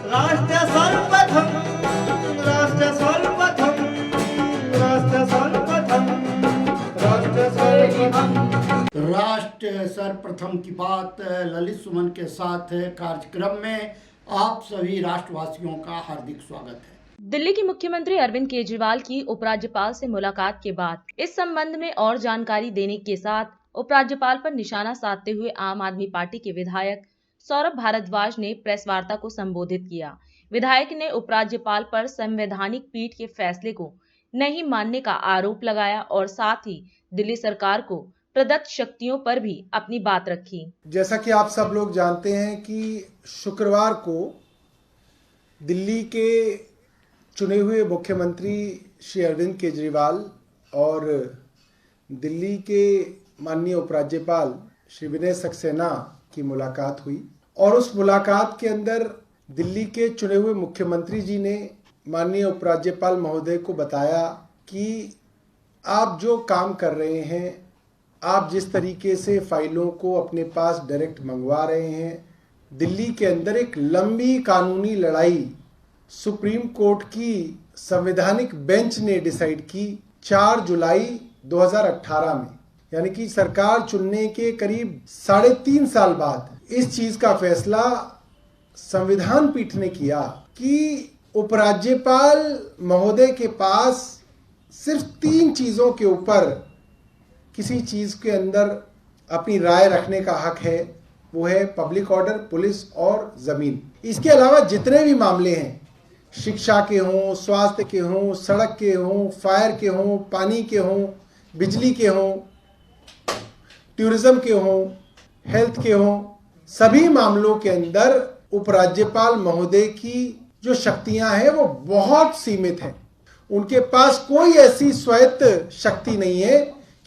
राष्ट्र सर्वप्रथम, राष्ट्र सर्वप्रथम, राष्ट्र सर्वप्रथम, राष्ट्र सर्वप्रथम। राष्ट्र सर्वप्रथम की बात ललित सुमन के साथ कार्यक्रम में आप सभी राष्ट्रवासियों का हार्दिक स्वागत है। दिल्ली के मुख्यमंत्री अरविंद केजरीवाल की उपराज्यपाल से मुलाकात के बाद इस संबंध में और जानकारी देने के साथ उपराज्यपाल पर निशाना साधते हुए आम आदमी पार्टी के विधायक सौरभ भारद्वाज ने प्रेस वार्ता को संबोधित किया। विधायक ने उपराज्यपाल पर संवैधानिक पीठ के फैसले को नहीं मानने का आरोप लगाया और साथ ही दिल्ली सरकार को प्रदत्त शक्तियों पर भी अपनी बात रखी। जैसा कि आप सब लोग जानते हैं कि शुक्रवार को दिल्ली के चुने हुए मुख्यमंत्री श्री अरविंद केजरीवाल और दिल्ली के माननीय उपराज्यपाल श्री विनय सक्सेना की मुलाकात हुई और उस मुलाकात के अंदर दिल्ली के चुने हुए मुख्यमंत्री जी ने माननीय उपराज्यपाल महोदय को बताया कि आप जो काम कर रहे हैं, आप जिस तरीके से फाइलों को अपने पास डायरेक्ट मंगवा रहे हैं, दिल्ली के अंदर एक लंबी कानूनी लड़ाई सुप्रीम कोर्ट की संवैधानिक बेंच ने डिसाइड की 4 जुलाई 2018 में, यानी कि सरकार चुनने के करीब 3.5 साल बाद इस चीज का फैसला संविधान पीठ ने किया कि उपराज्यपाल महोदय के पास सिर्फ 3 चीजों के ऊपर किसी चीज के अंदर अपनी राय रखने का हक है। वो है पब्लिक ऑर्डर, पुलिस और जमीन। इसके अलावा जितने भी मामले हैं, शिक्षा के हों, स्वास्थ्य के हों, सड़क के हों, फायर के हों, पानी के हों, बिजली के हों, टूरिज्म के हों, हेल्थ के हों, सभी मामलों के अंदर उपराज्यपाल महोदय की जो शक्तियां हैं वो बहुत सीमित हैं। उनके पास कोई ऐसी स्वायत्त शक्ति नहीं है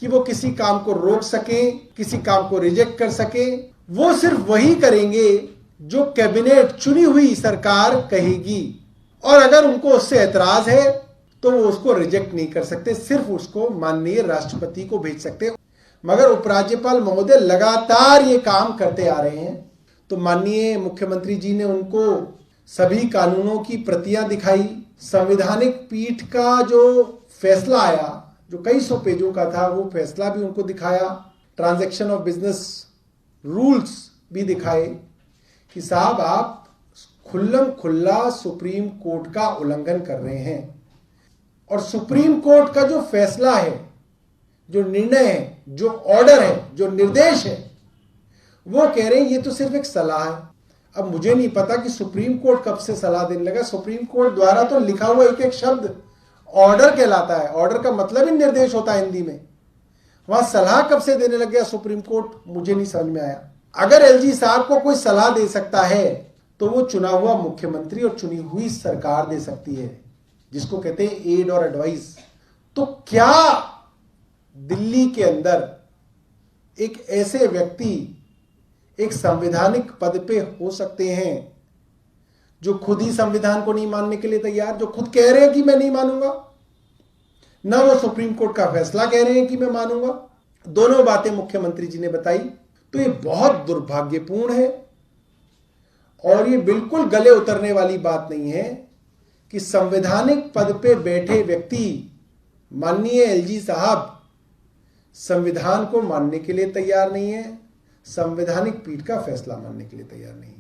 कि वो किसी काम को रोक सकें, किसी काम को रिजेक्ट कर सकें। वो सिर्फ वही करेंगे जो कैबिनेट चुनी हुई सरकार कहेगी और अगर उनको उससे ऐतराज है तो वो उसको रिजेक्ट नहीं कर सकते, सिर्फ उसको माननीय राष्ट्रपति को भेज सकते। मगर उपराज्यपाल महोदय लगातार ये काम करते आ रहे हैं। तो माननीय मुख्यमंत्री जी ने उनको सभी कानूनों की प्रतियां दिखाई, संवैधानिक पीठ का जो फैसला आया जो कई 100 पेजों का था वो फैसला भी उनको दिखाया, ट्रांजैक्शन ऑफ बिजनेस रूल्स भी दिखाए कि साहब आप खुल्लम खुल्ला सुप्रीम कोर्ट का उल्लंघन कर रहे हैं। और सुप्रीम कोर्ट का जो फैसला है, जो निर्णय है, जो ऑर्डर है, जो निर्देश है, वो कह रहे हैं ये तो सिर्फ एक सलाह है। अब मुझे नहीं पता कि सुप्रीम कोर्ट कब से सलाह देने लगा। सुप्रीम कोर्ट द्वारा तो लिखा हुआ एक एक शब्द ऑर्डर कहलाता है। ऑर्डर का मतलब ही निर्देश होता है हिंदी में। वहां सलाह कब से देने लग गया सुप्रीम कोर्ट, मुझे नहीं समझ में आया। अगर एलजी साहब को कोई सलाह दे सकता है तो वो चुना हुआ मुख्यमंत्री और चुनी हुई सरकार दे सकती है, जिसको कहते हैं एड और एडवाइस। तो क्या दिल्ली के अंदर एक ऐसे व्यक्ति एक संवैधानिक पद पे हो सकते हैं जो खुद ही संविधान को नहीं मानने के लिए तैयार, जो खुद कह रहे हैं कि मैं नहीं मानूंगा, ना वो सुप्रीम कोर्ट का फैसला कह रहे हैं कि मैं मानूंगा। दोनों बातें मुख्यमंत्री जी ने बताई। तो ये बहुत दुर्भाग्यपूर्ण है और ये बिल्कुल गले उतरने वाली बात नहीं है कि संवैधानिक पद पे बैठे व्यक्ति माननीय एलजी साहब संविधान को मानने के लिए तैयार नहीं है, संवैधानिक पीठ का फैसला मानने के लिए तैयार नहीं है।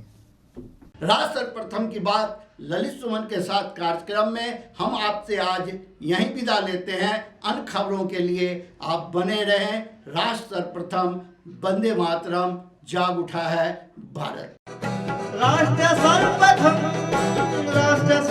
राष्ट्र सर्वप्रथम की बात ललित सुमन के साथ कार्यक्रम में हम आपसे आज यहीं विदा लेते हैं। अन्य खबरों के लिए आप बने रहें। राष्ट्र सर्वप्रथम, वंदे मातरम, जाग उठा है भारत। राष्ट्र सर्वप्रथम, राष्ट्र